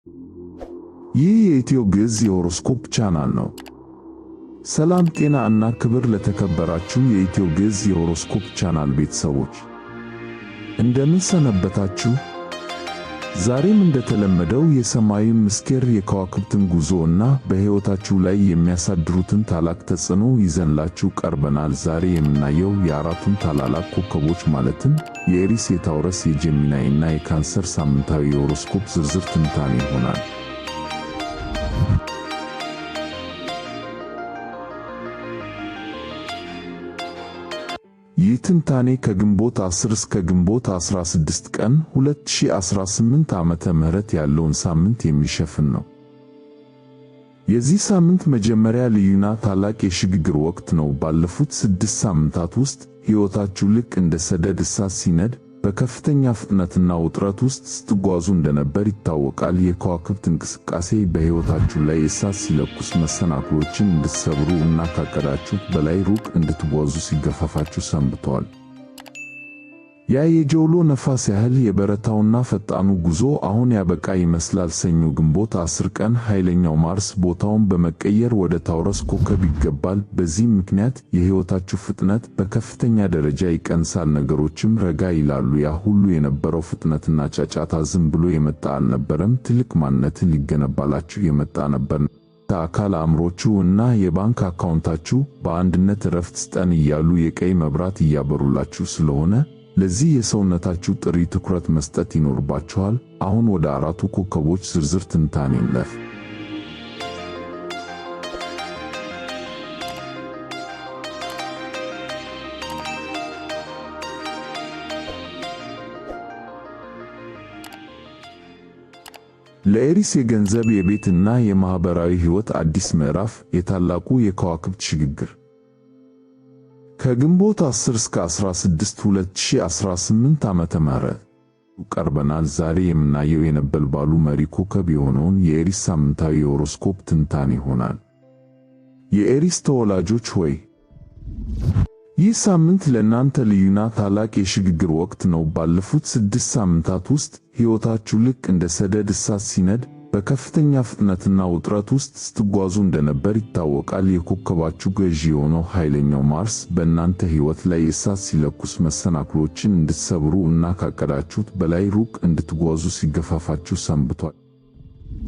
ይህ የኢትዮ ግዕዝ የሆሮስኮፕ ቻናል ነው። ሰላም ጤና እና ክብር ለተከበራችሁ የኢትዮ ግዕዝ የሆሮስኮፕ ቻናል ቤተሰቦች እንደምን ሰነበታችሁ? ዛሬም እንደተለመደው የሰማይን ምስጢር የከዋክብትን ጉዞ እና በሕይወታችሁ ላይ የሚያሳድሩትን ታላቅ ተጽዕኖ ይዘንላችሁ ቀርበናል። ዛሬ የምናየው የአራቱን ታላላቅ ኮከቦች ማለትም የኤሪስ፣ የታውረስ፣ የጄሚናይ እና የካንሰር ሳምንታዊ የሆሮስኮፕ ዝርዝር ትንታኔ ይሆናል። ይህ ትንታኔ ከግንቦት 10 እስከ ግንቦት 16 ቀን 2018 ዓመተ ምህረት ያለውን ሳምንት የሚሸፍን ነው። የዚህ ሳምንት መጀመሪያ ልዩና ታላቅ የሽግግር ወቅት ነው። ባለፉት 6 ሳምንታት ውስጥ ሕይወታችሁ ልክ እንደ ሰደድ እሳት ሲነድ በከፍተኛ ፍጥነትና ውጥረት ውስጥ ስትጓዙ እንደነበር ይታወቃል። የከዋክብት እንቅስቃሴ በሕይወታችሁ ላይ እሳት ሲለኩስ መሰናክሎችን እንድትሰብሩ እና ካቀዳችሁት በላይ ሩቅ እንድትጓዙ ሲገፋፋችሁ ሰንብተዋል። ያ የጀውሎ ነፋስ ያህል የበረታውና ፈጣኑ ጉዞ አሁን ያበቃ ይመስላል። ሰኞ ግንቦት 10 ቀን ኃይለኛው ማርስ ቦታውን በመቀየር ወደ ታውረስ ኮከብ ይገባል። በዚህም ምክንያት የሕይወታችሁ ፍጥነት በከፍተኛ ደረጃ ይቀንሳል፣ ነገሮችም ረጋ ይላሉ። ያ ሁሉ የነበረው ፍጥነትና ጫጫታ ዝም ብሎ የመጣ አልነበረም፣ ትልቅ ማንነትን ሊገነባላችሁ የመጣ ነበር። አካል አእምሮችሁ እና የባንክ አካውንታችሁ በአንድነት እረፍት ስጠን እያሉ የቀይ መብራት እያበሩላችሁ ስለሆነ ለዚህ የሰውነታችሁ ጥሪ ትኩረት መስጠት ይኖርባችኋል። አሁን ወደ አራቱ ኮከቦች ዝርዝር ትንታኔ እንለፍ። ለኤሪስ የገንዘብ፣ የቤት እና የማህበራዊ ሕይወት አዲስ ምዕራፍ፣ የታላቁ የከዋክብት ሽግግር ከግንቦት 10 እስከ 16 2018 ዓመተ ምህረት ቀርበናል። ዛሬ የምናየው የነበልባሉ መሪ ኮከብ የሆነውን የኤሪስ ሳምንታዊ የሆሮስኮፕ ትንታኔ ይሆናል። የኤሪስ ተወላጆች ሆይ ይህ ሳምንት ለእናንተ ልዩና ታላቅ የሽግግር ወቅት ነው። ባለፉት 6 ሳምንታት ውስጥ ሕይወታችሁ ልክ እንደ ሰደድ እሳት ሲነድ በከፍተኛ ፍጥነትና ውጥረት ውስጥ ስትጓዙ እንደነበር ይታወቃል። የኮከባችሁ ገዢ የሆነው ኃይለኛው ማርስ በእናንተ ሕይወት ላይ እሳት ሲለኩስ መሰናክሎችን እንድትሰብሩ እና ካቀዳችሁት በላይ ሩቅ እንድትጓዙ ሲገፋፋችሁ ሰንብቷል።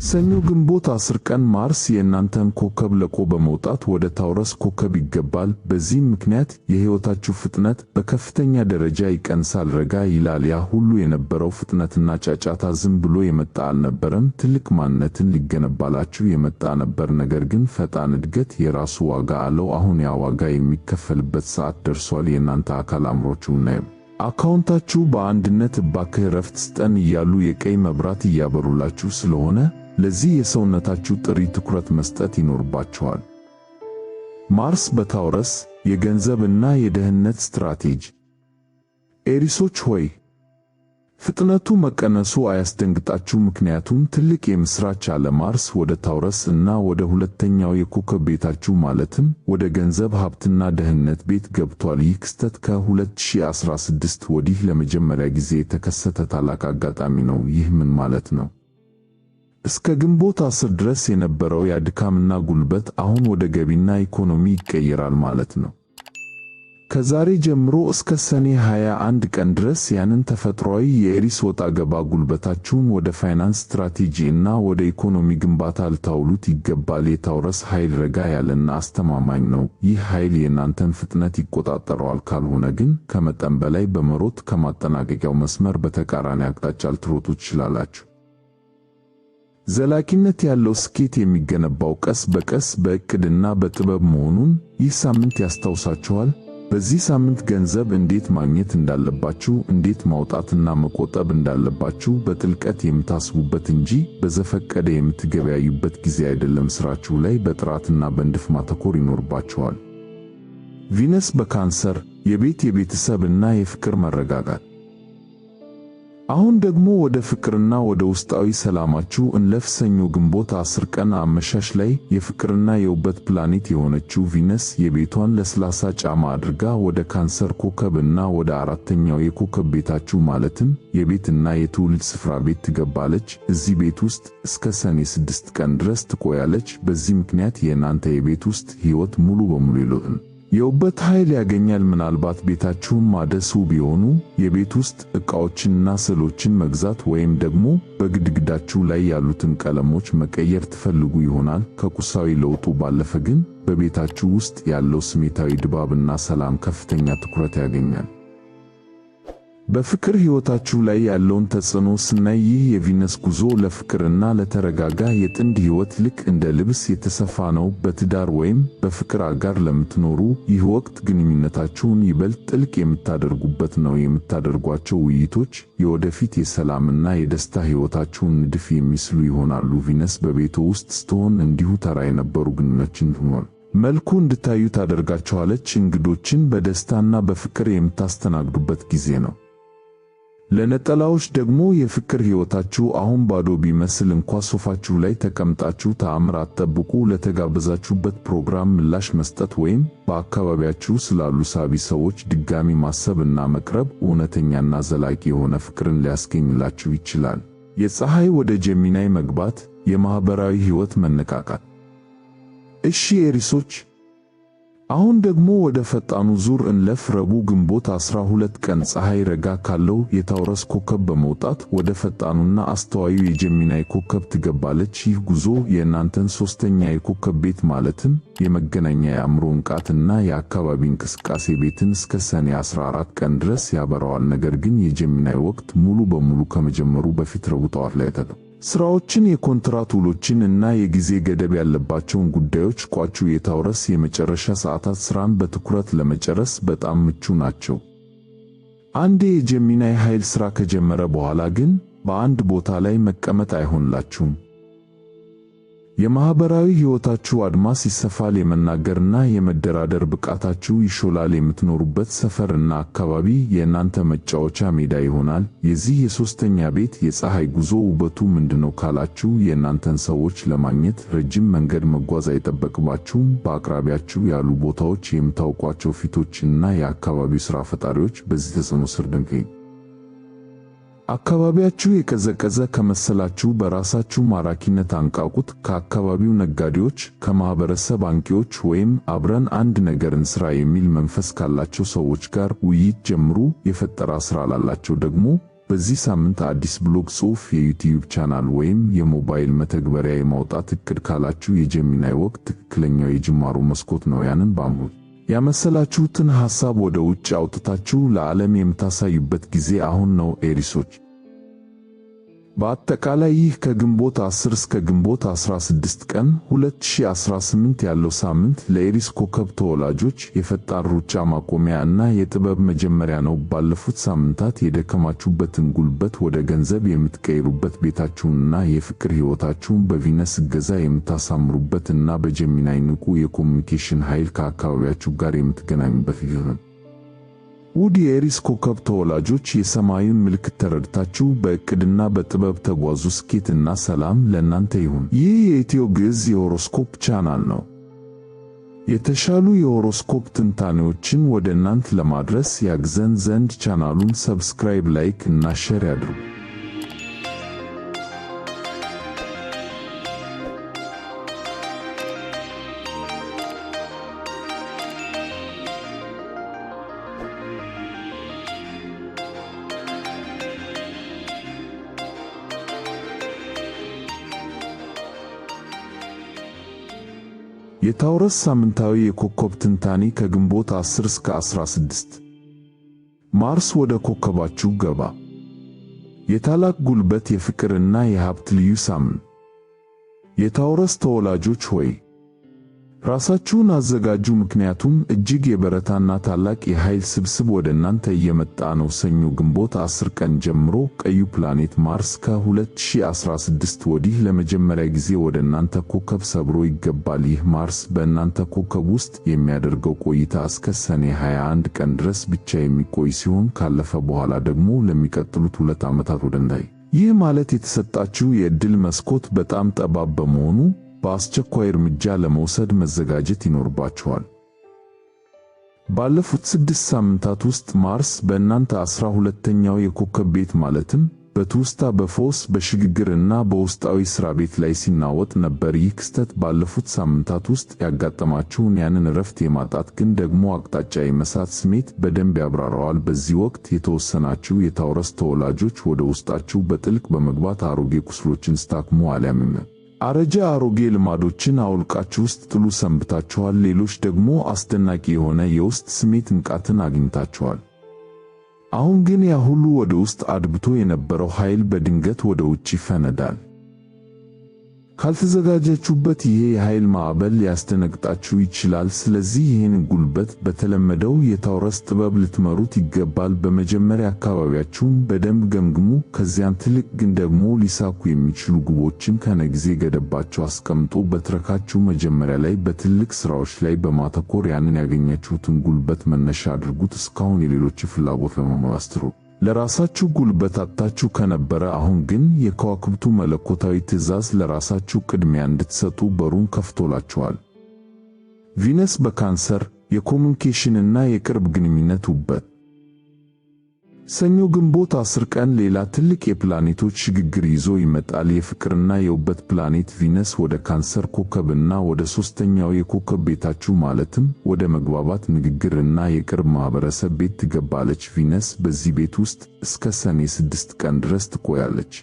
ሰኞ ግንቦት 10 ቀን ማርስ የእናንተን ኮከብ ለቆ በመውጣት ወደ ታውረስ ኮከብ ይገባል። በዚህም ምክንያት የሕይወታችሁ ፍጥነት በከፍተኛ ደረጃ ይቀንሳል፣ ረጋ ይላል። ያ ሁሉ የነበረው ፍጥነትና ጫጫታ ዝም ብሎ የመጣ አልነበረም፣ ትልቅ ማንነትን ሊገነባላችሁ የመጣ ነበር። ነገር ግን ፈጣን እድገት የራሱ ዋጋ አለው። አሁን ያ ዋጋ የሚከፈልበት ሰዓት ደርሷል። የእናንተ አካል አእምሮችሁና አካውንታችሁ በአንድነት እባክህ ረፍት ስጠን እያሉ የቀይ መብራት እያበሩላችሁ ስለሆነ ለዚህ የሰውነታችሁ ጥሪ ትኩረት መስጠት ይኖርባችኋል። ማርስ በታውረስ የገንዘብ እና የደህንነት ስትራቴጂ። ኤሪሶች ሆይ ፍጥነቱ መቀነሱ አያስደንግጣችሁ፣ ምክንያቱም ትልቅ የምስራች አለ። ማርስ ወደ ታውረስ እና ወደ ሁለተኛው የኮከብ ቤታችሁ ማለትም ወደ ገንዘብ ሀብትና ደህንነት ቤት ገብቷል። ይህ ክስተት ከ2016 ወዲህ ለመጀመሪያ ጊዜ የተከሰተ ታላቅ አጋጣሚ ነው። ይህ ምን ማለት ነው? እስከ ግንቦት 10 ድረስ የነበረው የድካምና ጉልበት አሁን ወደ ገቢና ኢኮኖሚ ይቀየራል ማለት ነው። ከዛሬ ጀምሮ እስከ ሰኔ 21 ቀን ድረስ ያንን ተፈጥሯዊ የኤሪስ ወጣ ገባ ጉልበታችሁን ወደ ፋይናንስ ስትራቴጂ እና ወደ ኢኮኖሚ ግንባታ ልታውሉት ይገባል። የታውረስ ኃይል ረጋ ያለና አስተማማኝ ነው። ይህ ኃይል የእናንተን ፍጥነት ይቆጣጠረዋል። ካልሆነ ግን ከመጠን በላይ በመሮጥ ከማጠናቀቂያው መስመር በተቃራኒ አቅጣጫ ልትሮጡ ትችላላችሁ። ዘላቂነት ያለው ስኬት የሚገነባው ቀስ በቀስ በእቅድና በጥበብ መሆኑን ይህ ሳምንት ያስታውሳችኋል። በዚህ ሳምንት ገንዘብ እንዴት ማግኘት እንዳለባችሁ፣ እንዴት ማውጣትና መቆጠብ እንዳለባችሁ በጥልቀት የምታስቡበት እንጂ በዘፈቀደ የምትገበያዩበት ጊዜ አይደለም። ስራችሁ ላይ በጥራትና በንድፍ ማተኮር ይኖርባችኋል። ቪነስ በካንሰር የቤት የቤተሰብ እና የፍቅር መረጋጋት። አሁን ደግሞ ወደ ፍቅርና ወደ ውስጣዊ ሰላማችሁ እንለፍ። ሰኞ ግንቦት 10 ቀን አመሻሽ ላይ የፍቅርና የውበት ፕላኔት የሆነችው ቪነስ የቤቷን ለስላሳ ጫማ አድርጋ ወደ ካንሰር ኮከብና ወደ አራተኛው የኮከብ ቤታችሁ ማለትም የቤትና የትውልድ ስፍራ ቤት ትገባለች። እዚህ ቤት ውስጥ እስከ ሰኔ 6 ቀን ድረስ ትቆያለች። በዚህ ምክንያት የእናንተ የቤት ውስጥ ሕይወት ሙሉ በሙሉ ይለውጣል። የውበት ኃይል ያገኛል። ምናልባት ቤታችሁን ማደስ፣ ውብ የሆኑ የቤት ውስጥ ዕቃዎችንና ስዕሎችን መግዛት ወይም ደግሞ በግድግዳችሁ ላይ ያሉትን ቀለሞች መቀየር ትፈልጉ ይሆናል። ከቁሳዊ ለውጡ ባለፈ ግን በቤታችሁ ውስጥ ያለው ስሜታዊ ድባብና ሰላም ከፍተኛ ትኩረት ያገኛል። በፍቅር ሕይወታችሁ ላይ ያለውን ተጽዕኖ ስናይ ይህ የቪነስ ጉዞ ለፍቅርና ለተረጋጋ የጥንድ ሕይወት ልክ እንደ ልብስ የተሰፋ ነው። በትዳር ወይም በፍቅር አጋር ለምትኖሩ ይህ ወቅት ግንኙነታችሁን ይበልጥ ጥልቅ የምታደርጉበት ነው። የምታደርጓቸው ውይይቶች የወደፊት የሰላምና የደስታ ሕይወታችሁን ንድፍ የሚስሉ ይሆናሉ። ቪነስ በቤቶ ውስጥ ስትሆን እንዲሁ ተራ የነበሩ ግንኙነቶችን መልኩ እንድታዩ ታደርጋቸዋለች። እንግዶችን በደስታና በፍቅር የምታስተናግዱበት ጊዜ ነው። ለነጠላዎች ደግሞ የፍቅር ሕይወታችሁ አሁን ባዶ ቢመስል እንኳ ሶፋችሁ ላይ ተቀምጣችሁ ተአምር አትጠብቁ። ለተጋበዛችሁበት ፕሮግራም ምላሽ መስጠት ወይም በአካባቢያችሁ ስላሉ ሳቢ ሰዎች ድጋሚ ማሰብ እና መቅረብ እውነተኛና ዘላቂ የሆነ ፍቅርን ሊያስገኝላችሁ ይችላል። የፀሐይ ወደ ጀሚናይ መግባት፣ የማኅበራዊ ሕይወት መነቃቃት። እሺ ኤሪሶች፣ አሁን ደግሞ ወደ ፈጣኑ ዙር እንለፍ። ረቡዕ ግንቦት 12 ቀን ፀሐይ ረጋ ካለው የታውረስ ኮከብ በመውጣት ወደ ፈጣኑና አስተዋዩ የጀሚናይ ኮከብ ትገባለች። ይህ ጉዞ የእናንተን ሦስተኛ የኮከብ ቤት ማለትም የመገናኛ፣ የአእምሮ ንቃትና የአካባቢ እንቅስቃሴ ቤትን እስከ ሰኔ 14 ቀን ድረስ ያበራዋል። ነገር ግን የጀሚናይ ወቅት ሙሉ በሙሉ ከመጀመሩ በፊት ረቡዕ ጠዋት ላይ ስራዎችን፣ የኮንትራት ውሎችን እና የጊዜ ገደብ ያለባቸውን ጉዳዮች ቋጩ። የታውረስ የመጨረሻ ሰዓታት ሥራን በትኩረት ለመጨረስ በጣም ምቹ ናቸው። አንዴ የጀሚናይ ኃይል ሥራ ከጀመረ በኋላ ግን በአንድ ቦታ ላይ መቀመጥ አይሆንላችሁም። የማኅበራዊ ሕይወታችሁ አድማስ ይሰፋል። የመናገርና የመደራደር ብቃታችሁ ይሾላል። የምትኖሩበት ሰፈርና አካባቢ የእናንተ መጫወቻ ሜዳ ይሆናል። የዚህ የሦስተኛ ቤት የፀሐይ ጉዞ ውበቱ ምንድነው ካላችሁ፣ የእናንተን ሰዎች ለማግኘት ረጅም መንገድ መጓዝ አይጠበቅባችሁም። በአቅራቢያችሁ ያሉ ቦታዎች፣ የምታውቋቸው ፊቶችና የአካባቢው ሥራ ፈጣሪዎች በዚህ ተጽዕኖ ስር ደንገኝ። አካባቢያችሁ የቀዘቀዘ ከመሰላችሁ በራሳችሁ ማራኪነት አንቃቁት። ከአካባቢው ነጋዴዎች፣ ከማህበረሰብ አንቂዎች ወይም አብረን አንድ ነገር እንስራ የሚል መንፈስ ካላቸው ሰዎች ጋር ውይይት ጀምሩ። የፈጠራ ሥራ ላላቸው ደግሞ በዚህ ሳምንት አዲስ ብሎግ ጽሑፍ፣ የዩቲዩብ ቻናል ወይም የሞባይል መተግበሪያ የማውጣት ዕቅድ ካላችሁ የጀሚናይ ወቅት ትክክለኛው የጅማሮ መስኮት ነው። ያንን በአእምሮ ያመሰላችሁትን ሐሳብ ወደ ውጭ አውጥታችሁ ለዓለም የምታሳዩበት ጊዜ አሁን ነው ኤሪሶች። በአጠቃላይ ይህ ከግንቦት 10 እስከ ግንቦት 16 ቀን 2018 ያለው ሳምንት ለኤሪስ ኮከብ ተወላጆች የፈጣን ሩጫ ማቆሚያ እና የጥበብ መጀመሪያ ነው። ባለፉት ሳምንታት የደከማችሁበትን ጉልበት ወደ ገንዘብ የምትቀይሩበት፣ ቤታችሁንና የፍቅር ሕይወታችሁን በቪነስ እገዛ የምታሳምሩበት እና በጀሚናይ ንቁ የኮሚኒኬሽን ኃይል ከአካባቢያችሁ ጋር የምትገናኙበት ይሆናል። ውድ የኤሪስ ኮከብ ተወላጆች፣ የሰማዩን ምልክት ተረድታችሁ በዕቅድና በጥበብ ተጓዙ። ስኬትና ሰላም ለእናንተ ይሁን። ይህ የኢትዮ ግዕዝ የሆሮስኮፕ ቻናል ነው። የተሻሉ የሆሮስኮፕ ትንታኔዎችን ወደ እናንተ ለማድረስ ያግዘን ዘንድ ቻናሉን ሰብስክራይብ፣ ላይክ እና ሼር ያድርጉ። የታውረስ ሳምንታዊ የኮከብ ትንታኔ ከግንቦት 10 እስከ 16። ማርስ ወደ ኮከባችሁ ገባ። የታላቅ ጉልበት፣ የፍቅርና የሀብት ልዩ ሳምንት። የታውረስ ተወላጆች ሆይ ራሳችሁን አዘጋጁ፣ ምክንያቱም እጅግ የበረታና ታላቅ የኃይል ስብስብ ወደ እናንተ እየመጣ ነው። ሰኞ ግንቦት 10 ቀን ጀምሮ ቀዩ ፕላኔት ማርስ ከ2016 ወዲህ ለመጀመሪያ ጊዜ ወደ እናንተ ኮከብ ሰብሮ ይገባል። ይህ ማርስ በእናንተ ኮከብ ውስጥ የሚያደርገው ቆይታ እስከ ሰኔ 21 ቀን ድረስ ብቻ የሚቆይ ሲሆን ካለፈ በኋላ ደግሞ ለሚቀጥሉት 2 ዓመታት ወደ እንዳይ። ይህ ማለት የተሰጣችሁ የዕድል መስኮት በጣም ጠባብ በመሆኑ በአስቸኳይ እርምጃ ለመውሰድ መዘጋጀት ይኖርባችኋል። ባለፉት 6 ሳምንታት ውስጥ ማርስ በእናንተ 12ኛው የኮከብ ቤት ማለትም በትውስታ፣ በፈውስ፣ በሽግግር እና በውስጣዊ ሥራ ቤት ላይ ሲናወጥ ነበር። ይህ ክስተት ባለፉት ሳምንታት ውስጥ ያጋጠማችሁን ያንን እረፍት የማጣት ግን ደግሞ አቅጣጫ የመሳት ስሜት በደንብ ያብራራዋል። በዚህ ወቅት የተወሰናችሁ የታውረስ ተወላጆች ወደ ውስጣችሁ በጥልቅ በመግባት አሮጌ ቁስሎችን ስታክሙ አሊያም አረጀ አሮጌ ልማዶችን አውልቃችሁ ውስጥ ጥሉ ሰንብታችኋል። ሌሎች ደግሞ አስደናቂ የሆነ የውስጥ ስሜት ንቃትን አግኝታችኋል። አሁን ግን ያ ሁሉ ወደ ውስጥ አድብቶ የነበረው ኃይል በድንገት ወደ ውጭ ይፈነዳል። ካልተዘጋጃችሁበት ይሄ የኃይል ማዕበል ሊያስደነግጣችሁ ይችላል። ስለዚህ ይህን ጉልበት በተለመደው የታውረስ ጥበብ ልትመሩት ይገባል። በመጀመሪያ አካባቢያችሁን በደንብ ገምግሙ። ከዚያም ትልቅ ግን ደግሞ ሊሳኩ የሚችሉ ግቦችን ከነጊዜ ገደባቸው አስቀምጡ። በትረካችሁ መጀመሪያ ላይ በትልቅ ሥራዎች ላይ በማተኮር ያንን ያገኛችሁትን ጉልበት መነሻ አድርጉት። እስካሁን የሌሎች ፍላጎት ለመማስተሩ ለራሳችሁ ጉልበት አጥታችሁ ከነበረ፣ አሁን ግን የከዋክብቱ መለኮታዊ ትእዛዝ ለራሳችሁ ቅድሚያ እንድትሰጡ በሩን ከፍቶላችኋል። ቪነስ በካንሰር የኮሙኒኬሽንና የቅርብ ግንኙነት ውበት። ሰኞ ግንቦት 10 ቀን ሌላ ትልቅ የፕላኔቶች ሽግግር ይዞ ይመጣል። የፍቅርና የውበት ፕላኔት ቪነስ ወደ ካንሰር ኮከብና ወደ 3ኛው የኮከብ ቤታችሁ ማለትም ወደ መግባባት፣ ንግግርና የቅርብ ማህበረሰብ ቤት ትገባለች። ቪነስ በዚህ ቤት ውስጥ እስከ ሰኔ 6 ቀን ድረስ ትቆያለች።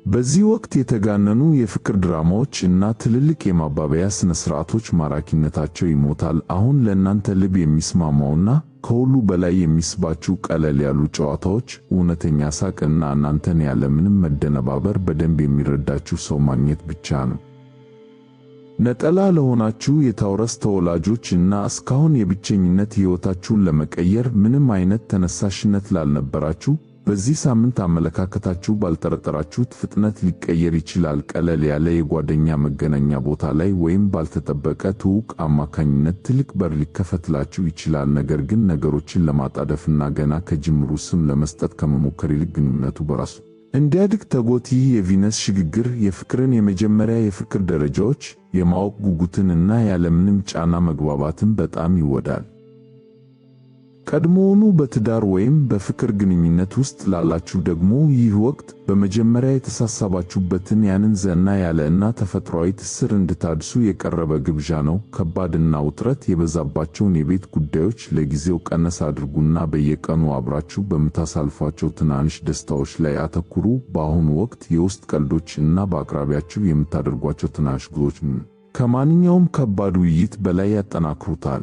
በዚህ ወቅት የተጋነኑ የፍቅር ድራማዎች እና ትልልቅ የማባበያ ስነ ስርዓቶች ማራኪነታቸው ይሞታል። አሁን ለእናንተ ልብ የሚስማማውና ከሁሉ በላይ የሚስባችሁ ቀለል ያሉ ጨዋታዎች፣ እውነተኛ ሳቅ እና እናንተን ያለምንም መደነባበር በደንብ የሚረዳችሁ ሰው ማግኘት ብቻ ነው። ነጠላ ለሆናችሁ የታውረስ ተወላጆች እና እስካሁን የብቸኝነት ሕይወታችሁን ለመቀየር ምንም አይነት ተነሳሽነት ላልነበራችሁ፣ በዚህ ሳምንት አመለካከታችሁ ባልጠረጠራችሁት ፍጥነት ሊቀየር ይችላል። ቀለል ያለ የጓደኛ መገናኛ ቦታ ላይ ወይም ባልተጠበቀ ትውውቅ አማካኝነት ትልቅ በር ሊከፈትላችሁ ይችላል። ነገር ግን ነገሮችን ለማጣደፍና ገና ከጅምሩ ስም ለመስጠት ከመሞከር ይልቅ ግንኙነቱ በራሱ እንዲያድግ ተጎት። ይህ የቪነስ ሽግግር የፍቅርን የመጀመሪያ የፍቅር ደረጃዎች፣ የማወቅ ጉጉትንና ያለምንም ጫና መግባባትን በጣም ይወዳል። ቀድሞውኑ በትዳር ወይም በፍቅር ግንኙነት ውስጥ ላላችሁ ደግሞ ይህ ወቅት በመጀመሪያ የተሳሰባችሁበትን ያንን ዘና ያለ እና ተፈጥሯዊ ትስስር እንድታድሱ የቀረበ ግብዣ ነው። ከባድና ውጥረት የበዛባቸውን የቤት ጉዳዮች ለጊዜው ቀነስ አድርጉና በየቀኑ አብራችሁ በምታሳልፏቸው ትናንሽ ደስታዎች ላይ አተኩሩ። በአሁኑ ወቅት የውስጥ ቀልዶች እና በአቅራቢያችሁ የምታደርጓቸው ትናንሽ ጉዞች ከማንኛውም ከባድ ውይይት በላይ ያጠናክሩታል።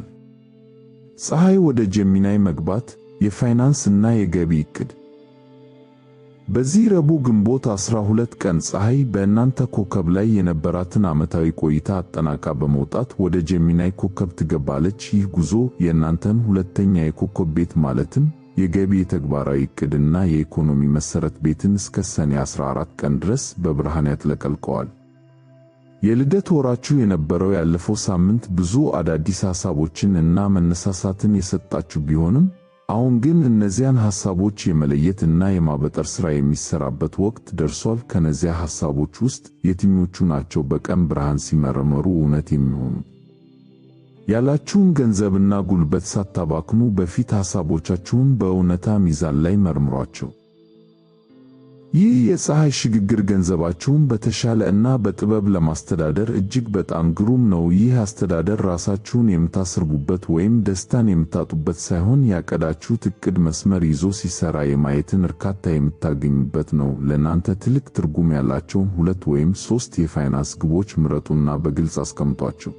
ፀሐይ ወደ ጀሚናይ መግባት፣ የፋይናንስ እና የገቢ ዕቅድ። በዚህ ረቡዕ ግንቦት 12 ቀን ፀሐይ በእናንተ ኮከብ ላይ የነበራትን ዓመታዊ ቆይታ አጠናቃ በመውጣት ወደ ጀሚናይ ኮከብ ትገባለች። ይህ ጉዞ የእናንተን 2ኛ የኮከብ ቤት ማለትም የገቢ፣ የተግባራዊ ዕቅድና የኢኮኖሚ መሠረት ቤትን እስከ ሰኔ 14 ቀን ድረስ በብርሃን ያጥለቀልቀዋል። የልደት ወራችሁ የነበረው ያለፈው ሳምንት ብዙ አዳዲስ ሐሳቦችን እና መነሳሳትን የሰጣችሁ ቢሆንም፣ አሁን ግን እነዚያን ሐሳቦች የመለየት እና የማበጠር ሥራ የሚሰራበት ወቅት ደርሷል። ከነዚያ ሐሳቦች ውስጥ የትኞቹ ናቸው በቀን ብርሃን ሲመረመሩ እውነት የሚሆኑ? ያላችሁን ገንዘብና ጉልበት ሳታባክኑ በፊት ሐሳቦቻችሁን በእውነታ ሚዛን ላይ መርምሯቸው። ይህ የፀሐይ ሽግግር ገንዘባችሁን በተሻለ እና በጥበብ ለማስተዳደር እጅግ በጣም ግሩም ነው። ይህ አስተዳደር ራሳችሁን የምታስርቡበት ወይም ደስታን የምታጡበት ሳይሆን ያቀዳችሁት ዕቅድ መስመር ይዞ ሲሰራ የማየትን እርካታ የምታገኙበት ነው። ለእናንተ ትልቅ ትርጉም ያላቸውን 2 ወይም 3 የፋይናንስ ግቦች ምረጡና በግልጽ አስቀምጧቸው።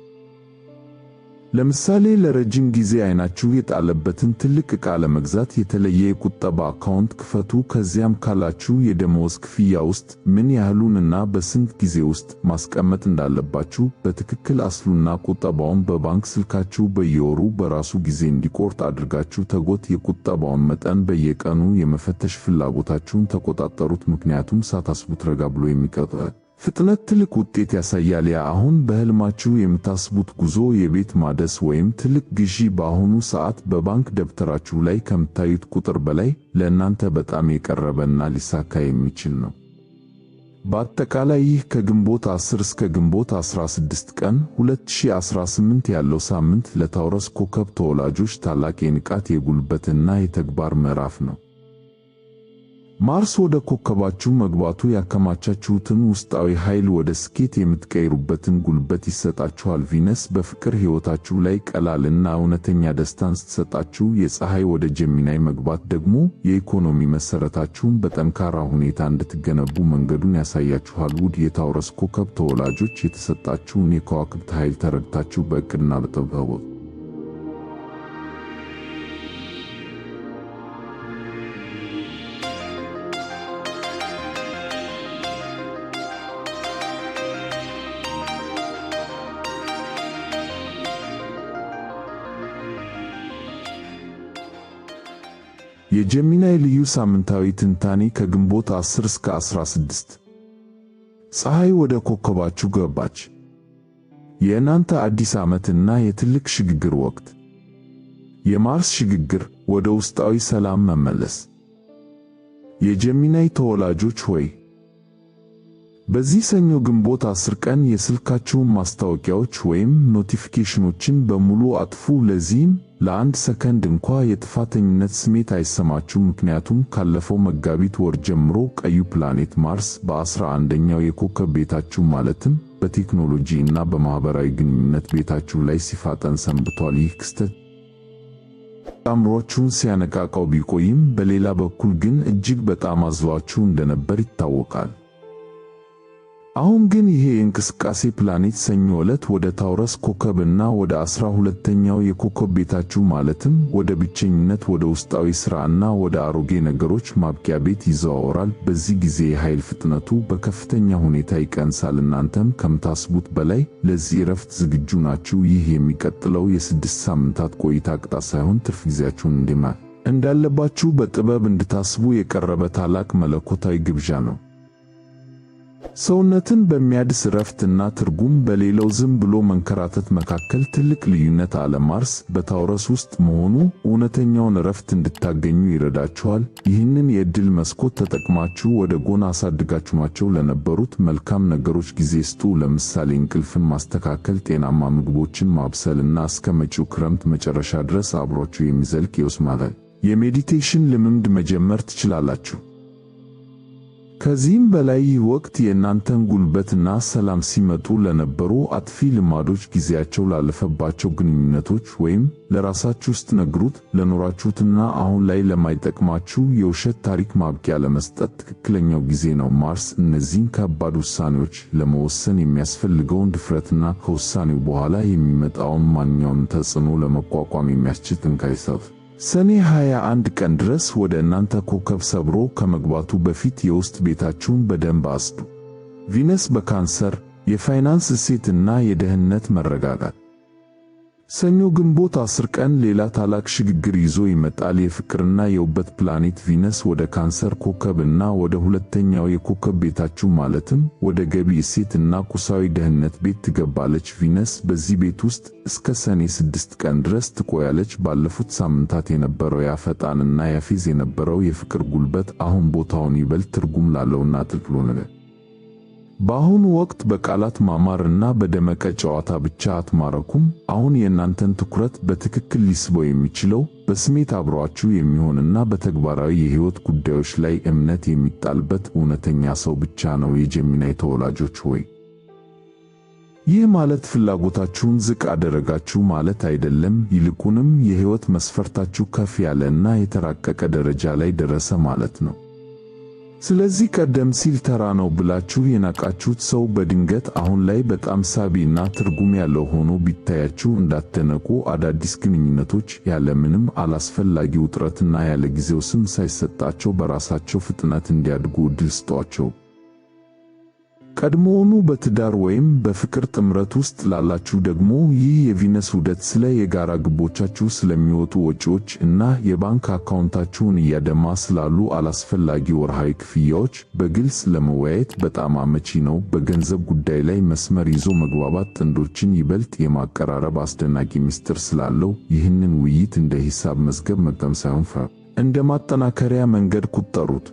ለምሳሌ ለረጅም ጊዜ አይናችሁ የጣለበትን ትልቅ ዕቃ ለመግዛት የተለየ የቁጠባ አካውንት ክፈቱ። ከዚያም ካላችሁ የደመወዝ ክፍያ ውስጥ ምን ያህሉንና በስንት ጊዜ ውስጥ ማስቀመጥ እንዳለባችሁ በትክክል አስሉና ቁጠባውን በባንክ ስልካችሁ በየወሩ በራሱ ጊዜ እንዲቆርጥ አድርጋችሁ ተጎት። የቁጠባውን መጠን በየቀኑ የመፈተሽ ፍላጎታችሁን ተቆጣጠሩት። ምክንያቱም ሳታስቡት ረጋ ብሎ የሚቀጥል ፍጥነት ትልቅ ውጤት ያሳያል። ያ አሁን በህልማችሁ የምታስቡት ጉዞ፣ የቤት ማደስ ወይም ትልቅ ግዢ በአሁኑ ሰዓት በባንክ ደብተራችሁ ላይ ከምታዩት ቁጥር በላይ ለእናንተ በጣም የቀረበና ሊሳካ የሚችል ነው። በአጠቃላይ ይህ ከግንቦት 10 እስከ ግንቦት 16 ቀን 2018 ያለው ሳምንት ለታውረስ ኮከብ ተወላጆች ታላቅ የንቃት የጉልበትና የተግባር ምዕራፍ ነው። ማርስ ወደ ኮከባችሁ መግባቱ ያከማቻችሁትን ውስጣዊ ኃይል ወደ ስኬት የምትቀይሩበትን ጉልበት ይሰጣችኋል። ቪነስ በፍቅር ሕይወታችሁ ላይ ቀላልና እውነተኛ ደስታን ስትሰጣችሁ፣ የፀሐይ ወደ ጀሚናይ መግባት ደግሞ የኢኮኖሚ መሠረታችሁን በጠንካራ ሁኔታ እንድትገነቡ መንገዱን ያሳያችኋል። ውድ የታውረስ ኮከብ ተወላጆች፣ የተሰጣችሁን የከዋክብት ኃይል ተረድታችሁ በዕቅድና በጥበብ የጀሚናይ ልዩ ሳምንታዊ ትንታኔ ከግንቦት 10 እስከ 16። ፀሐይ ወደ ኮከባችሁ ገባች። የእናንተ አዲስ ዓመትና የትልቅ ሽግግር ወቅት። የማርስ ሽግግር ወደ ውስጣዊ ሰላም መመለስ። የጀሚናይ ተወላጆች ሆይ በዚህ ሰኞ ግንቦት 10 ቀን የስልካችሁን ማስታወቂያዎች ወይም ኖቲፊኬሽኖችን በሙሉ አጥፉ። ለዚህም ለአንድ ሰከንድ እንኳ የጥፋተኝነት ስሜት አይሰማችሁ። ምክንያቱም ካለፈው መጋቢት ወር ጀምሮ ቀዩ ፕላኔት ማርስ በ11ኛው የኮከብ ቤታችሁ ማለትም በቴክኖሎጂ እና በማህበራዊ ግንኙነት ቤታችሁ ላይ ሲፋጠን ሰንብቷል። ይህ ክስተት አእምሮአችሁን ሲያነቃቃው ቢቆይም በሌላ በኩል ግን እጅግ በጣም አዝሏችሁ እንደነበር ይታወቃል። አሁን ግን ይሄ የእንቅስቃሴ ፕላኔት ሰኞ ዕለት ወደ ታውረስ ኮከብና ወደ 12ኛው የኮከብ ቤታችሁ ማለትም ወደ ብቸኝነት፣ ወደ ውስጣዊ ሥራና ወደ አሮጌ ነገሮች ማብቂያ ቤት ይዘዋወራል። በዚህ ጊዜ የኃይል ፍጥነቱ በከፍተኛ ሁኔታ ይቀንሳል። እናንተም ከምታስቡት በላይ ለዚህ ዕረፍት ዝግጁ ናችሁ። ይህ የሚቀጥለው የ6 ሳምንታት ቆይታ ቅጣት ሳይሆን ትርፍ ጊዜያችሁን እንዳለባችሁ በጥበብ እንድታስቡ የቀረበ ታላቅ መለኮታዊ ግብዣ ነው። ሰውነትን በሚያድስ ዕረፍትና ትርጉም በሌለው ዝም ብሎ መንከራተት መካከል ትልቅ ልዩነት አለ። ማርስ በታውረስ ውስጥ መሆኑ እውነተኛውን ዕረፍት እንድታገኙ ይረዳችኋል። ይህንን የዕድል መስኮት ተጠቅማችሁ ወደ ጎን አሳድጋችኋቸው ለነበሩት መልካም ነገሮች ጊዜ ስጡ። ለምሳሌ እንቅልፍን ማስተካከል፣ ጤናማ ምግቦችን ማብሰልና እስከ መጪው ክረምት መጨረሻ ድረስ አብሯችሁ የሚዘልቅ የውስጥ የሜዲቴሽን ልምምድ መጀመር ትችላላችሁ። ከዚህም በላይ ይህ ወቅት የእናንተን ጉልበትና ሰላም ሲመጡ ለነበሩ አጥፊ ልማዶች፣ ጊዜያቸው ላለፈባቸው ግንኙነቶች ወይም ለራሳችሁ ስትነግሩት ለኖራችሁትና አሁን ላይ ለማይጠቅማችሁ የውሸት ታሪክ ማብቂያ ለመስጠት ትክክለኛው ጊዜ ነው። ማርስ እነዚህን ከባድ ውሳኔዎች ለመወሰን የሚያስፈልገውን ድፍረትና ከውሳኔው በኋላ የሚመጣውን ማንኛውንም ተጽዕኖ ለመቋቋም የሚያስችል ጥንካሬ ይሰጣል። ሰኔ 21 ቀን ድረስ ወደ እናንተ ኮከብ ሰብሮ ከመግባቱ በፊት የውስጥ ቤታችሁን በደንብ አጽዱ። ቪነስ በካንሰር የፋይናንስ እሴትና የደህንነት መረጋጋት። ሰኞ ግንቦት 10 ቀን ሌላ ታላቅ ሽግግር ይዞ ይመጣል። የፍቅርና የውበት ፕላኔት ቪነስ ወደ ካንሰር ኮከብና ወደ ሁለተኛው የኮከብ ቤታችሁ ማለትም ወደ ገቢ እሴትና ቁሳዊ ደህንነት ቤት ትገባለች። ቪነስ በዚህ ቤት ውስጥ እስከ ሰኔ 6 ቀን ድረስ ትቆያለች። ባለፉት ሳምንታት የነበረው ያፈጣንና ያፌዝ የነበረው የፍቅር ጉልበት አሁን ቦታውን ይበልጥ ትርጉም ላለውና ጥልቅ ሆነ። በአሁኑ ወቅት በቃላት ማማርና በደመቀ ጨዋታ ብቻ አትማረኩም። አሁን የእናንተን ትኩረት በትክክል ሊስበው የሚችለው በስሜት አብሯችሁ የሚሆንና በተግባራዊ የሕይወት ጉዳዮች ላይ እምነት የሚጣልበት እውነተኛ ሰው ብቻ ነው። የጀሚናይ ተወላጆች ሆይ ይህ ማለት ፍላጎታችሁን ዝቅ አደረጋችሁ ማለት አይደለም። ይልቁንም የሕይወት መስፈርታችሁ ከፍ ያለና የተራቀቀ ደረጃ ላይ ደረሰ ማለት ነው። ስለዚህ ቀደም ሲል ተራ ነው ብላችሁ የናቃችሁት ሰው በድንገት አሁን ላይ በጣም ሳቢና ትርጉም ያለው ሆኖ ቢታያችሁ እንዳትደነቁ። አዳዲስ ግንኙነቶች ያለምንም አላስፈላጊ ውጥረትና ያለ ጊዜው ስም ሳይሰጣቸው በራሳቸው ፍጥነት እንዲያድጉ ዕድል ስጧቸው። ቀድሞውኑ በትዳር ወይም በፍቅር ጥምረት ውስጥ ላላችሁ ደግሞ ይህ የቪነስ ዑደት ስለ የጋራ ግቦቻችሁ ስለሚወጡ ወጪዎች እና የባንክ አካውንታችሁን እያደማ ስላሉ አላስፈላጊ ወርሃዊ ክፍያዎች በግልጽ ለመወያየት በጣም አመቺ ነው። በገንዘብ ጉዳይ ላይ መስመር ይዞ መግባባት ጥንዶችን ይበልጥ የማቀራረብ አስደናቂ ምስጢር ስላለው ይህንን ውይይት እንደ ሂሳብ መዝገብ መቅጠም ሳይሆን እንደ ማጠናከሪያ መንገድ ቁጠሩት።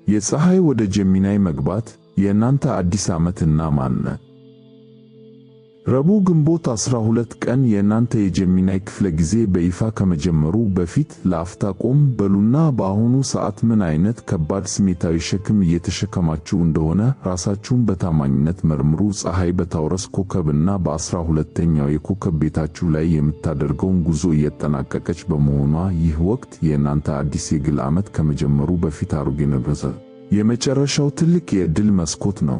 የፀሐይ ወደ ጀሚናይ መግባት የእናንተ አዲስ ዓመትና ማንነ ረቡዕ ግንቦት 12 ቀን የእናንተ የጀሚናይ ክፍለ ጊዜ በይፋ ከመጀመሩ በፊት ለአፍታ ቆም በሉና በአሁኑ ሰዓት ምን አይነት ከባድ ስሜታዊ ሸክም እየተሸከማችሁ እንደሆነ ራሳችሁን በታማኝነት መርምሩ። ፀሐይ በታውረስ ኮከብና በ12ኛው የኮከብ ቤታችሁ ላይ የምታደርገውን ጉዞ እያጠናቀቀች በመሆኗ ይህ ወቅት የእናንተ አዲስ የግል ዓመት ከመጀመሩ በፊት አሮጌ ነገር የመጨረሻው ትልቅ የዕድል መስኮት ነው።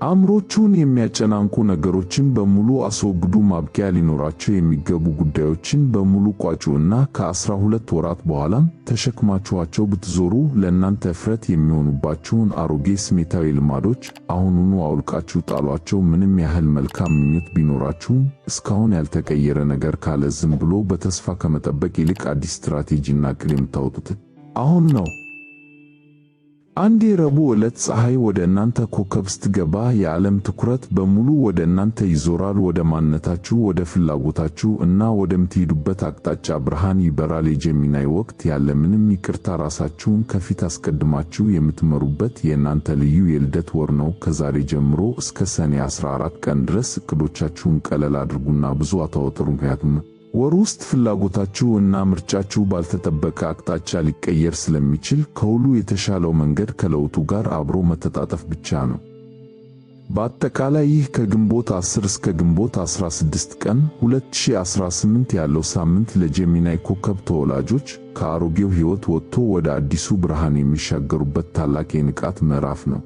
አእምሮቹን የሚያጨናንቁ ነገሮችን በሙሉ አስወግዱ። ማብቂያ ሊኖራቸው የሚገቡ ጉዳዮችን በሙሉ ቋጩና ከ12 ወራት በኋላም ተሸክማችኋቸው ብትዞሩ ለእናንተ እፍረት የሚሆኑባችሁን አሮጌ ስሜታዊ ልማዶች አሁኑኑ አውልቃችሁ ጣሏቸው። ምንም ያህል መልካም ምኞት ቢኖራችሁም እስካሁን ያልተቀየረ ነገር ካለ ዝም ብሎ በተስፋ ከመጠበቅ ይልቅ አዲስ ስትራቴጂና ዕቅድ የምታወጡት አሁን ነው። አንድ የረቡዕ ዕለት ፀሐይ ወደ እናንተ ኮከብ ስትገባ የዓለም ትኩረት በሙሉ ወደ እናንተ ይዞራል። ወደ ማንነታችሁ፣ ወደ ፍላጎታችሁ እና ወደምትሄዱበት አቅጣጫ ብርሃን ይበራል። የጀሚናይ ወቅት ያለ ምንም ይቅርታ ራሳችሁን ከፊት አስቀድማችሁ የምትመሩበት የእናንተ ልዩ የልደት ወር ነው። ከዛሬ ጀምሮ እስከ ሰኔ 14 ቀን ድረስ ዕቅዶቻችሁን ቀለል አድርጉና ብዙ አታወጥሩ። ምክንያቱም ወር ውስጥ ፍላጎታችሁ እና ምርጫችሁ ባልተጠበቀ አቅጣጫ ሊቀየር ስለሚችል ከሁሉ የተሻለው መንገድ ከለውጡ ጋር አብሮ መተጣጠፍ ብቻ ነው። በአጠቃላይ ይህ ከግንቦት 10 እስከ ግንቦት 16 ቀን 2018 ያለው ሳምንት ለጀሚናይ ኮከብ ተወላጆች ከአሮጌው ሕይወት ወጥቶ ወደ አዲሱ ብርሃን የሚሻገሩበት ታላቅ የንቃት ምዕራፍ ነው።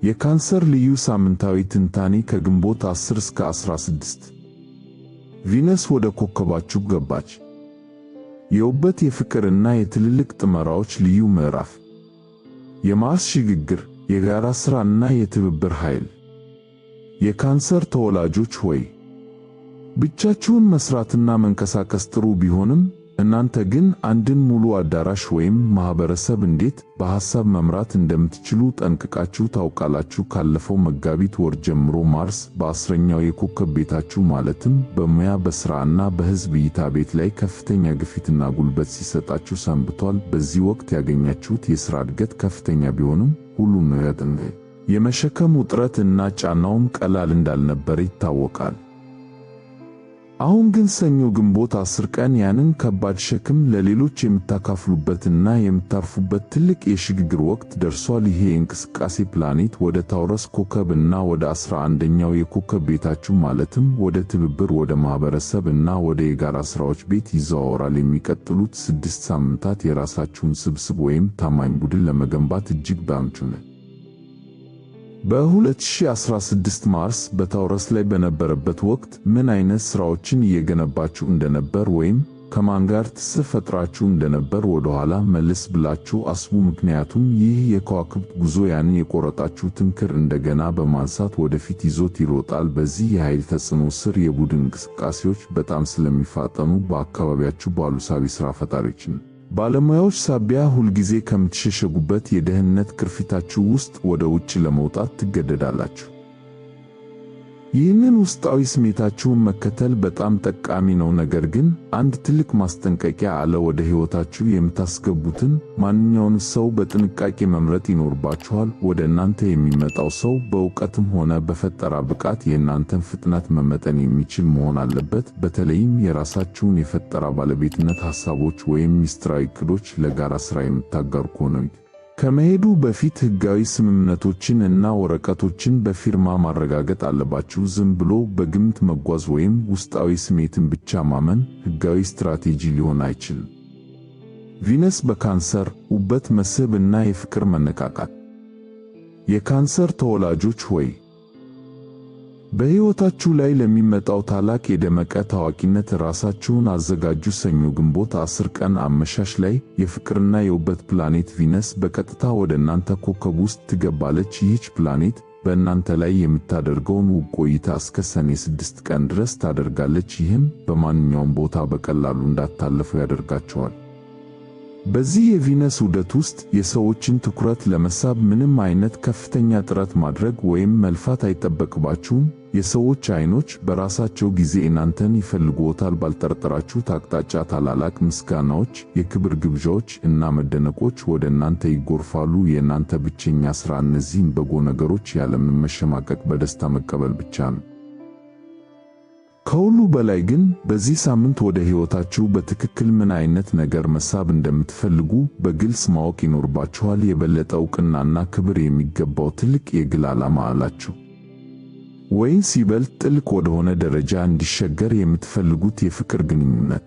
የካንሰር ልዩ ሳምንታዊ ትንታኔ ከግንቦት 10 እስከ 16 ቪነስ ወደ ኮከባችሁ ገባች። የውበት የፍቅርና የትልልቅ ጥመራዎች ልዩ ምዕራፍ። የማርስ ሽግግር፣ የጋራ ሥራና የትብብር ኃይል። የካንሰር ተወላጆች ሆይ ብቻችሁን መስራትና መንቀሳቀስ ጥሩ ቢሆንም እናንተ ግን አንድን ሙሉ አዳራሽ ወይም ማህበረሰብ እንዴት በሐሳብ መምራት እንደምትችሉ ጠንቅቃችሁ ታውቃላችሁ። ካለፈው መጋቢት ወር ጀምሮ ማርስ በ10ኛው የኮከብ ቤታችሁ ማለትም በሙያ በሥራና በሕዝብ እይታ ቤት ላይ ከፍተኛ ግፊትና ጉልበት ሲሰጣችሁ ሰንብቷል። በዚህ ወቅት ያገኛችሁት የሥራ እድገት ከፍተኛ ቢሆንም ሁሉን ነገር የመሸከም ውጥረት እና ጫናውም ቀላል እንዳልነበረ ይታወቃል። አሁን ግን ሰኞ ግንቦት 10 ቀን ያንን ከባድ ሸክም ለሌሎች የምታካፍሉበትና የምታርፉበት ትልቅ የሽግግር ወቅት ደርሷል። ይሄ የእንቅስቃሴ ፕላኔት ወደ ታውረስ ኮከብ እና ወደ 11ኛው የኮከብ ቤታችሁ ማለትም ወደ ትብብር፣ ወደ ማህበረሰብ እና ወደ የጋራ ሥራዎች ቤት ይዘዋወራል። የሚቀጥሉት 6 ሳምንታት የራሳችሁን ስብስብ ወይም ታማኝ ቡድን ለመገንባት እጅግ ባምቹ ነው። በ2016 ማርስ በታውረስ ላይ በነበረበት ወቅት ምን አይነት ሥራዎችን እየገነባችሁ እንደነበር ወይም ከማን ጋር ትስስር ፈጥራችሁ እንደነበር ወደ ኋላ መለስ ብላችሁ አስቡ። ምክንያቱም ይህ የከዋክብት ጉዞ ያንን የቆረጣችሁትን ክር እንደገና በማንሳት ወደፊት ይዞት ይሮጣል። በዚህ የኃይል ተጽዕኖ ስር የቡድን እንቅስቃሴዎች በጣም ስለሚፋጠኑ በአካባቢያችሁ ባሉ ሳቢ ሥራ ፈጣሪዎችን ባለሙያዎች ሳቢያ ሁልጊዜ ከምትሸሸጉበት የደህንነት ቅርፊታችሁ ውስጥ ወደ ውጭ ለመውጣት ትገደዳላችሁ። ይህንን ውስጣዊ ስሜታችሁን መከተል በጣም ጠቃሚ ነው። ነገር ግን አንድ ትልቅ ማስጠንቀቂያ አለ። ወደ ሕይወታችሁ የምታስገቡትን ማንኛውንም ሰው በጥንቃቄ መምረጥ ይኖርባችኋል። ወደ እናንተ የሚመጣው ሰው በእውቀትም ሆነ በፈጠራ ብቃት የእናንተን ፍጥነት መመጠን የሚችል መሆን አለበት። በተለይም የራሳችሁን የፈጠራ ባለቤትነት ሐሳቦች ወይም ሚስጥራዊ ዕቅዶች ለጋራ ሥራ የምታጋሩ ከሆነ ከመሄዱ በፊት ሕጋዊ ስምምነቶችን እና ወረቀቶችን በፊርማ ማረጋገጥ አለባችሁ። ዝም ብሎ በግምት መጓዝ ወይም ውስጣዊ ስሜትን ብቻ ማመን ሕጋዊ ስትራቴጂ ሊሆን አይችልም። ቪነስ በካንሰር ውበት፣ መስህብ እና የፍቅር መነቃቃት። የካንሰር ተወላጆች ሆይ በሕይወታችሁ ላይ ለሚመጣው ታላቅ የደመቀ ታዋቂነት ራሳችሁን አዘጋጁ። ሰኞ ግንቦት 10 ቀን አመሻሽ ላይ የፍቅርና የውበት ፕላኔት ቪነስ በቀጥታ ወደ እናንተ ኮከብ ውስጥ ትገባለች። ይህች ፕላኔት በእናንተ ላይ የምታደርገውን ውብ ቆይታ እስከ ሰኔ 6 ቀን ድረስ ታደርጋለች። ይህም በማንኛውም ቦታ በቀላሉ እንዳታለፉ ያደርጋቸዋል። በዚህ የቪነስ ዑደት ውስጥ የሰዎችን ትኩረት ለመሳብ ምንም አይነት ከፍተኛ ጥረት ማድረግ ወይም መልፋት አይጠበቅባችሁም። የሰዎች ዓይኖች በራሳቸው ጊዜ እናንተን ይፈልጉዎታል። ባልጠረጠራችሁት አቅጣጫ ታላላቅ ምስጋናዎች፣ የክብር ግብዣዎች እና መደነቆች ወደ እናንተ ይጎርፋሉ። የእናንተ ብቸኛ ሥራ እነዚህን በጎ ነገሮች ያለምንም መሸማቀቅ በደስታ መቀበል ብቻ ነው። ከሁሉ በላይ ግን በዚህ ሳምንት ወደ ሕይወታችሁ በትክክል ምን አይነት ነገር መሳብ እንደምትፈልጉ በግልጽ ማወቅ ይኖርባችኋል። የበለጠ ዕውቅናና ክብር የሚገባው ትልቅ የግል ዓላማ አላችሁ፣ ወይም ሲበልጥ ጥልቅ ወደሆነ ደረጃ እንዲሸገር የምትፈልጉት የፍቅር ግንኙነት።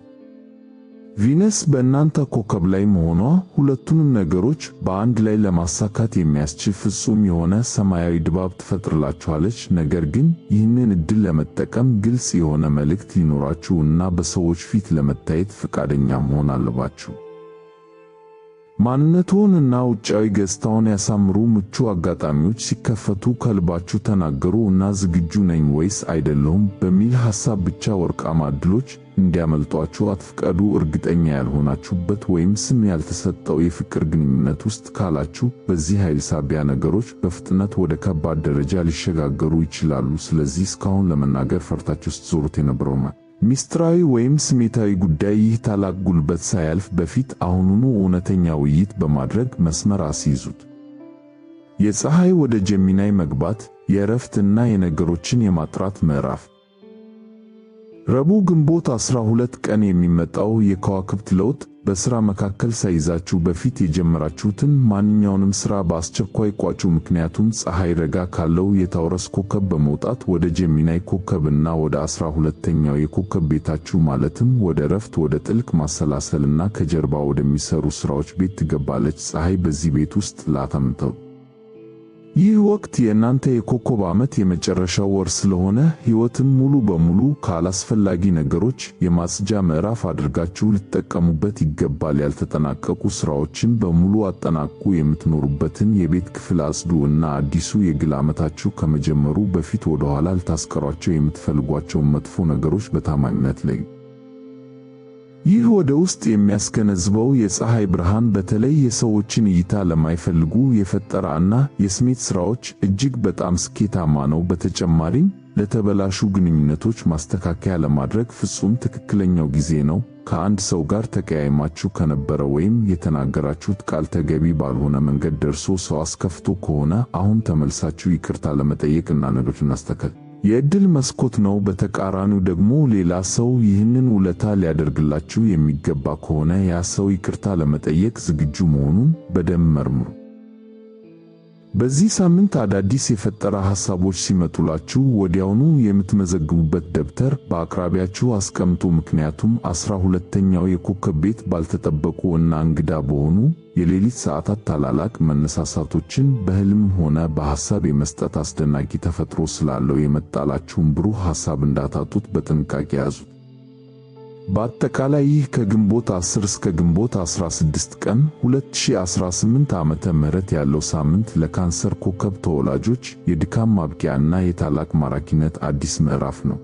ቪነስ በእናንተ ኮከብ ላይ መሆኗ ሁለቱንም ነገሮች በአንድ ላይ ለማሳካት የሚያስችል ፍጹም የሆነ ሰማያዊ ድባብ ትፈጥርላችኋለች። ነገር ግን ይህንን ዕድል ለመጠቀም ግልጽ የሆነ መልእክት ሊኖራችሁ እና በሰዎች ፊት ለመታየት ፈቃደኛ መሆን አለባችሁ። ማንነትዎን እና ውጫዊ ገጽታውን ያሳምሩ። ምቹ አጋጣሚዎች ሲከፈቱ ከልባችሁ ተናገሩ እና ዝግጁ ነኝ ወይስ አይደለሁም በሚል ሐሳብ ብቻ ወርቃማ ዕድሎች እንዲያመልጧችሁ አትፍቀዱ። እርግጠኛ ያልሆናችሁበት ወይም ስም ያልተሰጠው የፍቅር ግንኙነት ውስጥ ካላችሁ በዚህ ኃይል ሳቢያ ነገሮች በፍጥነት ወደ ከባድ ደረጃ ሊሸጋገሩ ይችላሉ። ስለዚህ እስካሁን ለመናገር ፈርታችሁ ስትዞሩት የነበረው ሚስጥራዊ ወይም ስሜታዊ ጉዳይ ይህ ታላቅ ጉልበት ሳያልፍ በፊት አሁኑኑ እውነተኛ ውይይት በማድረግ መስመር አስይዙት። የፀሐይ ወደ ጀሚናይ መግባት፣ የእረፍት እና የነገሮችን የማጥራት ምዕራፍ። ረቡዕ ግንቦት 12 ቀን የሚመጣው የከዋክብት ለውጥ በሥራ መካከል ሳይዛችሁ በፊት የጀመራችሁትን ማንኛውንም ሥራ በአስቸኳይ ቋጩ። ምክንያቱም ፀሐይ ረጋ ካለው የታውረስ ኮከብ በመውጣት ወደ ጀሚናይ ኮከብና ወደ 12ኛው የኮከብ ቤታችሁ ማለትም ወደ እረፍት፣ ወደ ጥልቅ ማሰላሰልና ከጀርባ ወደሚሰሩ ሥራዎች ቤት ትገባለች። ፀሐይ በዚህ ቤት ውስጥ ላታምንተው ይህ ወቅት የእናንተ የኮከብ ዓመት የመጨረሻው ወር ስለሆነ ሕይወትን ሙሉ በሙሉ ካላስፈላጊ ነገሮች የማጽጃ ምዕራፍ አድርጋችሁ ልትጠቀሙበት ይገባል። ያልተጠናቀቁ ሥራዎችን በሙሉ አጠናቁ። የምትኖሩበትን የቤት ክፍል አጽዱ እና አዲሱ የግል ዓመታችሁ ከመጀመሩ በፊት ወደ ኋላ ልታስቀሯቸው የምትፈልጓቸውን መጥፎ ነገሮች በታማኝነት ለዩ። ይህ ወደ ውስጥ የሚያስገነዝበው የፀሐይ ብርሃን በተለይ የሰዎችን እይታ ለማይፈልጉ የፈጠራ እና የስሜት ሥራዎች እጅግ በጣም ስኬታማ ነው። በተጨማሪም ለተበላሹ ግንኙነቶች ማስተካከያ ለማድረግ ፍጹም ትክክለኛው ጊዜ ነው። ከአንድ ሰው ጋር ተቀያይማችሁ ከነበረ ወይም የተናገራችሁት ቃል ተገቢ ባልሆነ መንገድ ደርሶ ሰው አስከፍቶ ከሆነ አሁን ተመልሳችሁ ይቅርታ ለመጠየቅ እና ነገሮችን ማስተካከል የዕድል መስኮት ነው። በተቃራኒው ደግሞ ሌላ ሰው ይህንን ውለታ ሊያደርግላችሁ የሚገባ ከሆነ ያ ሰው ይቅርታ ለመጠየቅ ዝግጁ መሆኑን በደንብ መርምሩ። በዚህ ሳምንት አዳዲስ የፈጠራ ሐሳቦች ሲመጡላችሁ ወዲያውኑ የምትመዘግቡበት ደብተር በአቅራቢያችሁ አስቀምጡ። ምክንያቱም 12ኛው የኮከብ ቤት ባልተጠበቁ እና እንግዳ በሆኑ የሌሊት ሰዓታት ታላላቅ መነሳሳቶችን በሕልምም ሆነ በሐሳብ የመስጠት አስደናቂ ተፈጥሮ ስላለው የመጣላችሁን ብሩህ ሐሳብ እንዳታጡት በጥንቃቄ ያዙት። በአጠቃላይ ይህ ከግንቦት 10 እስከ ግንቦት 16 ቀን 2018 ዓመተ ምህረት ያለው ሳምንት ለካንሰር ኮከብ ተወላጆች የድካም ማብቂያና የታላቅ ማራኪነት አዲስ ምዕራፍ ነው።